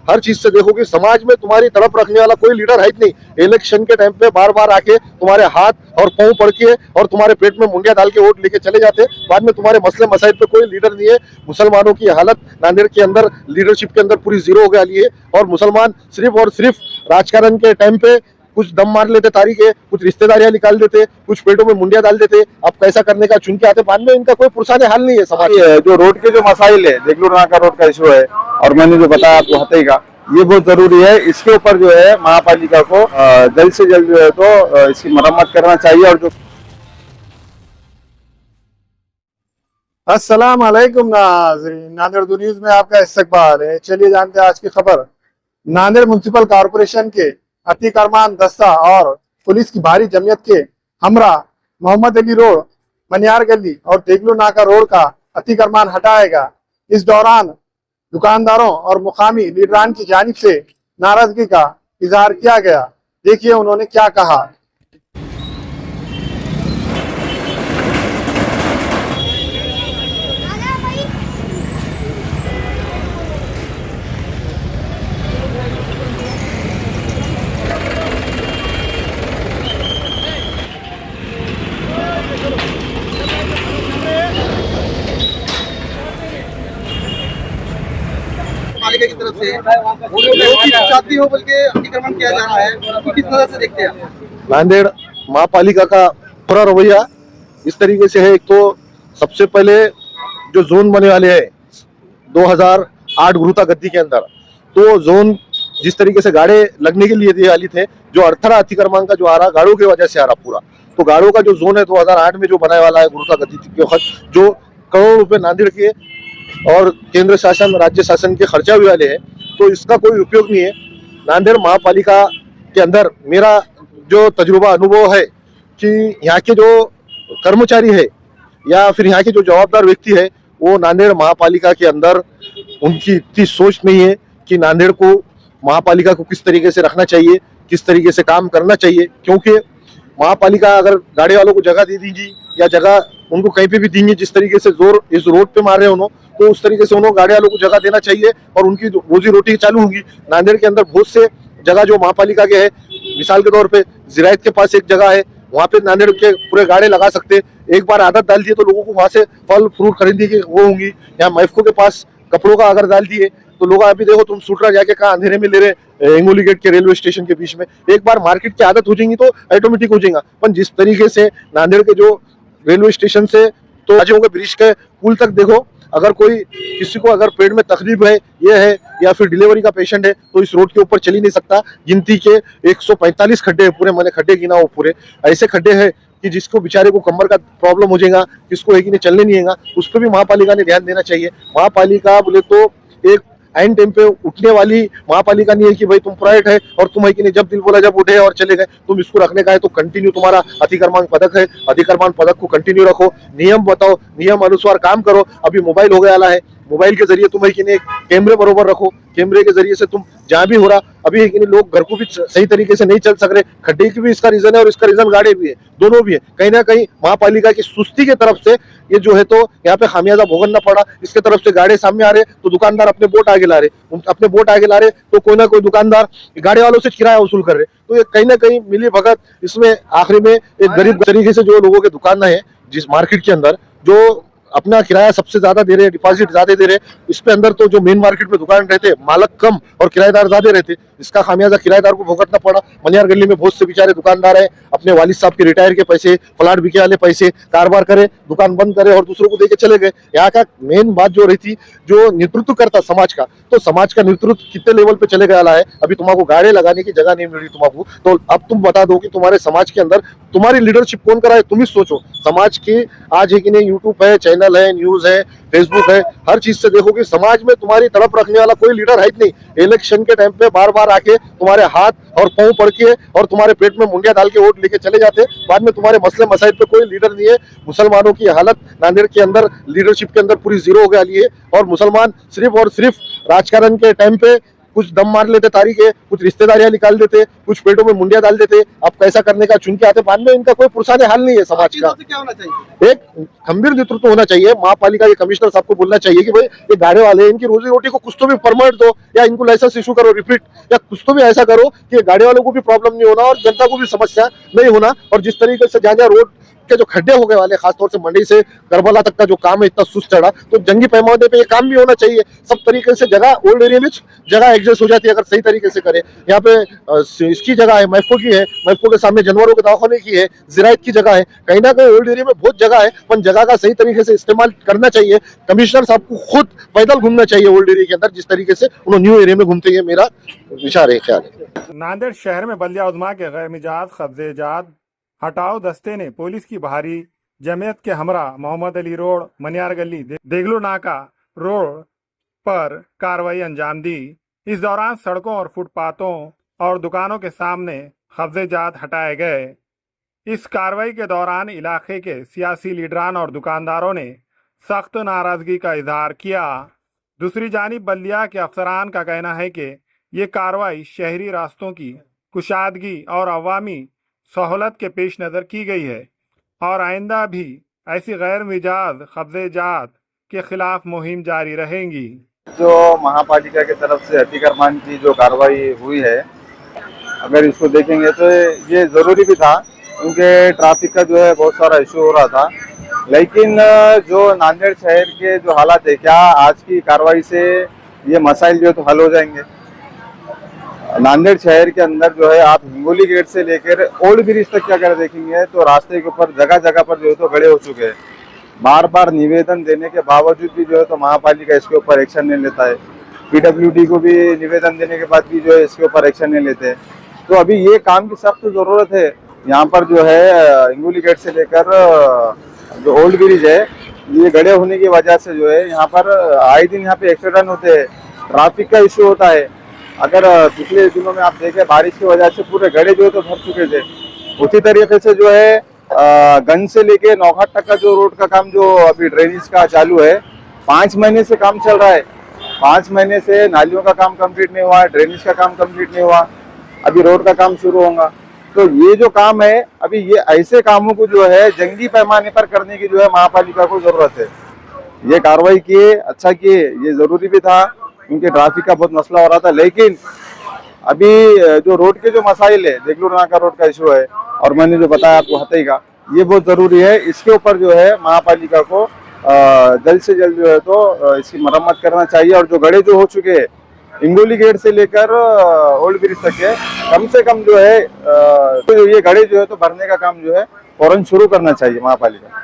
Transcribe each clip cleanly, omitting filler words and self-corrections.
हर चीज से देखोगे, समाज में तुम्हारी तड़प रखने वाला कोई लीडर है ही नहीं। इलेक्शन के टाइम पे बार बार आके तुम्हारे हाथ और पांव पड़ के और तुम्हारे पेट में मुंडिया डाल के वोट लेके चले जाते, बाद में तुम्हारे मसले मसाइल पे कोई लीडर नहीं है। मुसलमानों की हालत नांदेड़ के अंदर लीडरशिप के अंदर पूरी जीरो हो गई है, और मुसलमान सिर्फ और सिर्फ राजकारण के टाइम पे कुछ दम मार लेते तारीख है, कुछ रिश्तेदारियां निकाल देते, कुछ पेटों में मुंडिया डाल देते, अब कैसा करने का चुन के आते, बाद में इनका कोई पुरसाने हाल नहीं है। समाज जो रोड के जो मसाइल है, देगलूर नाका रोड का इशू है, और मैंने जो बताया आपको हथई का, ये बहुत जरूरी है। इसके ऊपर जो है महापालिका को जल्द से जल्द जो है तो इसकी मरम्मत करना चाहिए। और जो अस्सलाम वालेकुम नाज़रीन, नांदेड़ न्यूज में आपका इस्तकबाल है। चलिए जानते हैं आज की खबर। नांदेड़ म्युनिसिपल कॉरपोरेशन के अतीक अरमान दस्ता और पुलिस की भारी जमयत के हमरा मोहम्मद अली रोड, मनियार गली और देगलूर नाका रोड का अतीक अरमान हटाएगा। इस दौरान दुकानदारों और मुकामी लीडरान की जानिब से नाराजगी का इजहार किया गया। देखिए उन्होंने क्या कहा। पालिका की तरफ से लोग की चाहती हो बल्कि अतिक्रमण किया जा रहा है, उसको किस नजर से देखते हैं? नांदेड़ महापालिका का पूरा रवैया इस तरीके से है। एक तो सबसे पहले जो जोन बने वाले हैं 2008 गुरुता गद्दी के अंदर, तो जोन जिस तरीके से गाड़े लगने के लिए दिए वाली थे, जो अर्थरा अतिक्रमण का जो आ रहा गाड़ों की वजह से आ रहा पूरा, तो गाड़ों का जो जोन है 2008 में जो बनाने वाला है गुरुता गद्दी के वक्त, जो करोड़ों रुपए नांदेड़ के और केंद्र शासन राज्य शासन के खर्चा भी वाले हैं, तो इसका कोई उपयोग नहीं है। नांदेड़ महापालिका के अंदर मेरा जो तजुर्बा अनुभव है कि यहाँ के जो कर्मचारी है या फिर यहाँ के जो जवाबदार व्यक्ति है, वो नांदेड़ महापालिका के अंदर उनकी इतनी सोच नहीं है कि नांदेड़ को महापालिका को किस तरीके से रखना चाहिए, किस तरीके से काम करना चाहिए। क्योंकि महापालिका अगर गाड़ी वालों को जगह दे दीजिए या जगह उनको कहीं पे भी देंगे, जिस तरीके से जोर इस रोड पे मार रहे हैं उन्होंने, तो उस तरीके से उन्होंने गाड़ी वालों को जगह देना चाहिए और उनकी रोजी रोटी चालू होगी। नांदेड़ के अंदर बहुत से जगह जो महापालिका के है, मिसाल के तौर पे जिरायत के पास एक जगह है, वहाँ पे नांदेड़ के पूरे गाड़े लगा सकते। एक बार आदत डाल दिए तो लोगों को वहाँ से फल फ्रूट खरीदने की वो होंगी। यहाँ मैफको के पास कपड़ों का अगर डाल दिए तो लोग अभी देखो तुम सूटरा जाके कहाँ अंधेरे में ले रहे एंगोली गेट के रेलवे स्टेशन के बीच में, एक बार मार्केट की आदत हो जाएंगी तो ऑटोमेटिक हो जाएगा। पर जिस तरीके से नांदेड़ के जो रेलवे स्टेशन से तो राज्यों के ब्रिज के पुल तक देखो, अगर कोई किसी को अगर पेट में तकलीफ है, ये है या फिर डिलीवरी का पेशेंट है, तो इस रोड के ऊपर चल ही नहीं सकता। गिनती के 145 खड्डे हैं पूरे, मैंने खड्डे गिना वो पूरे ऐसे खड्डे हैं कि जिसको बेचारे को कमर का प्रॉब्लम हो जाएगा, किसको है कि नहीं चलने नहीं आएगा, उस पर भी महापालिका ने ध्यान देना चाहिए। महापालिका बोले तो एक एन टाइम पे उठने वाली महापालिका नहीं है कि भाई तुम प्राइवेट है और तुम है कि नहीं जब दिल बोला जब उठे और चले गए। तुम इसको रखने का है तो कंटिन्यू तुम्हारा अतिक्रमण पदक है, अतिक्रमण पदक को कंटिन्यू रखो, नियम बताओ, नियम अनुसार काम करो। अभी मोबाइल हो गया है, मोबाइल के जरिए तुम है कि नहीं कैमरे बरोबर रखो, कैमरे के जरिए से तुम जहाँ भी हो रहा, अभी है कि नहीं लोग घर को भी सही तरीके से नहीं चल सक रहे, खड्डे की भी इसका रीजन है और इसका रीजन गाड़े भी है, दोनों भी है। कहीं ना कहीं महापालिका की सुस्ती की तरफ से ये जो है तो यहाँ पे खामियाजा भुगतना पड़ा। इसके तरफ से गाड़े सामने आ रहे तो दुकानदार अपने बोट आगे ला रहे, अपने बोट आगे ला रहे तो कोई ना कोई दुकानदार गाड़ी वालों से किराया वसूल कर रहे। तो ये कहीं ना कहीं मिली भगत इसमें आखिरी में एक गरीब तरीके से जो लोगों के दुकान है जिस मार्केट के अंदर जो अपना किराया सबसे ज्यादा दे रहे, डिपॉजिट ज्यादा दे रहे, इसके अंदर तो जो मेन मार्केट में दुकान रहते मालक कम और किराएदार ज्यादा रहते, इसका खामियाजा किराएदार को भुगतना पड़ा। मनियार गली में बहुत से बेचारे दुकानदार है, अपने वालिद साहब के रिटायर के पैसे, प्लाट बिके वाले पैसे कारोबार करे, दुकान बंद करे और दूसरों को देके चले गए। यहाँ का मेन बात जो रही थी, जो नेतृत्व करता समाज का, तो समाज का नेतृत्व कितने लेवल पे चले गया है। अभी तुम्हारे गाड़े लगाने की जगह नहीं मिल रही तुम्हारा, तो अब तुम बता दो कि तुम्हारे समाज के अंदर तुम्हारी लीडरशिप कौन कराए, तुम ही सोचो। समाज की आज है कि नहीं यूट्यूब है, चैनल है, न्यूज है, फेसबुक है, हर चीज से देखोगे समाज में तुम्हारी तड़प रखने वाला कोई लीडर है ही नहीं। इलेक्शन के टाइम पे बार बार आके तुम्हारे हाथ और पांव पड़ के और तुम्हारे पेट में मुंडिया डाल के वोट लेके चले जाते, बाद में तुम्हारे मसले मसाइल पे कोई लीडर नहीं है। मुसलमानों की हालत नांदेड़ के अंदर लीडरशिप के अंदर पूरी जीरो हो गई है, और मुसलमान सिर्फ और सिर्फ राजकारण के टाइम पे कुछ दम मार लेते तारीख है, कुछ रिश्तेदारियां निकाल देते, कुछ पेटों में मुंडिया डाल देते, अब कैसा करने का चुन के आते, बाद में इनका कोई पुरसाने हाल नहीं है समाज चीजों का। से क्या होना चाहिए? एक गंभीर नेतृत्व होना चाहिए, महापालिका के कमिश्नर साहब को बोलना चाहिए कि भाई ये गाड़े वाले हैं, इनकी रोजी रोटी को कुछ तो भी परमानेंट दो, या इनको लाइसेंस इशू करो रिपीट, या कुछ तो भी ऐसा करो कि गाड़ी वालों को भी प्रॉब्लम नहीं होना और जनता को भी समस्या नहीं होना। और जिस तरीके से जहाँ जहाँ रोड के जो खड्डे हो गए वाले, खासतौर से मंडी से करबला तक का जो काम है इतना सुस्त चढ़ा, तो जंगी पैमाने पे ये काम भी होना चाहिए। सब तरीके से जगह ओल्ड एरिया में जगह एडजस्ट हो जाती है अगर सही तरीके से करे। यहाँ पे इसकी जगह है, मैफको की है, मैफको के सामने जानवरों के दवाखाने की है, जिरायत की जगह है, कहीं ना कहीं ओल्ड एरिया में बहुत जगह है, पर जगह का सही तरीके से इस्तेमाल करना चाहिए। कमिश्नर साहब को खुद पैदल घूमना चाहिए ओल्ड एरिया के अंदर, जिस तरीके से उन्होंने न्यू एरिया में घूमते हैं, मेरा विचार है, ख्याल है। नांदेड़ शहर में बल्दिया उद्मा के गैर मिजाज कब्जेजात हटाओ दस्ते ने पुलिस की भारी जमात के हमरा मोहम्मद अली रोड, मनियार गली, देगलू नाका रोड पर कार्रवाई अंजाम दी। इस दौरान सड़कों और फुटपाथों और दुकानों के सामने कब्जेजात हटाए गए। इस कार्रवाई के दौरान इलाके के सियासी लीडरान और दुकानदारों ने सख्त नाराजगी का इजहार किया। दूसरी जानिब बल्दिया के अफसरान का कहना है कि ये कार्रवाई शहरी रास्तों की कुशादगी और अवामी सहूलत के पेश नज़र की गई है और आइंदा भी ऐसी गैर मिजाज कब्जेजात के खिलाफ मुहिम जारी रहेंगी। जो महापालिका की तरफ से अतिक्रमण की जो कार्रवाई हुई है, अगर इसको देखेंगे तो ये ज़रूरी भी था, क्योंकि ट्रैफिक का जो है बहुत सारा इशू हो रहा था। लेकिन जो नांदेड़ शहर के जो हालात है, क्या आज की कार्रवाई से ये मसाइल जो है तो हल हो जाएंगे? नांदेड़ शहर के अंदर जो है आप हिंगोली गेट से लेकर ओल्ड ब्रिज तक क्या अगर देखेंगे तो रास्ते के ऊपर जगह जगह पर जो है तो गड़े हो चुके हैं। बार बार निवेदन देने के बावजूद भी जो है तो महापालिका इसके ऊपर एक्शन नहीं लेता है। पीडब्ल्यूडी को भी निवेदन देने के बाद भी जो है इसके ऊपर एक्शन नहीं लेते। तो अभी ये काम की सख्त जरूरत है। यहाँ पर जो है हिंगोली गेट से लेकर जो ओल्ड ब्रिज है, ये गड़े होने की वजह से जो है यहाँ पर आए दिन यहाँ पे एक्सीडेंट होते हैं, ट्रैफिक का इशू होता है। अगर पिछले दिनों में आप देखें बारिश की वजह से पूरे गड्ढे जो है तो भर चुके थे। उसी तरीके से जो है गंज से लेके नौघाट तक का जो रोड का काम जो अभी ड्रेनेज का चालू है, 5 महीने से काम चल रहा है। 5 महीने से नालियों का काम कंप्लीट नहीं हुआ, ड्रेनेज का काम कंप्लीट नहीं हुआ, अभी रोड का काम शुरू होगा। तो ये जो काम है, अभी ये ऐसे कामों को जो है जंगी पैमाने पर करने की जो है महापालिका को जरूरत है। ये कार्रवाई किए, अच्छा किए, ये जरूरी भी था क्योंकि ट्रैफिक का बहुत मसला हो रहा था। लेकिन अभी जो रोड के जो मसाइल है, देगलूर नाका रोड का इशू है और मैंने जो बताया आपको हतई का, ये बहुत जरूरी है। इसके ऊपर जो है महापालिका को जल्द से जल्द जो है तो इसकी मरम्मत करना चाहिए। और जो गड्ढे जो हो चुके हैं हिंगोली गेट से लेकर ओल्ड ब्रिज तक है, कम से कम जो है तो ये गड्ढे जो है तो भरने का काम जो है फौरन शुरू करना चाहिए महापालिका।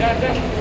प्रशासन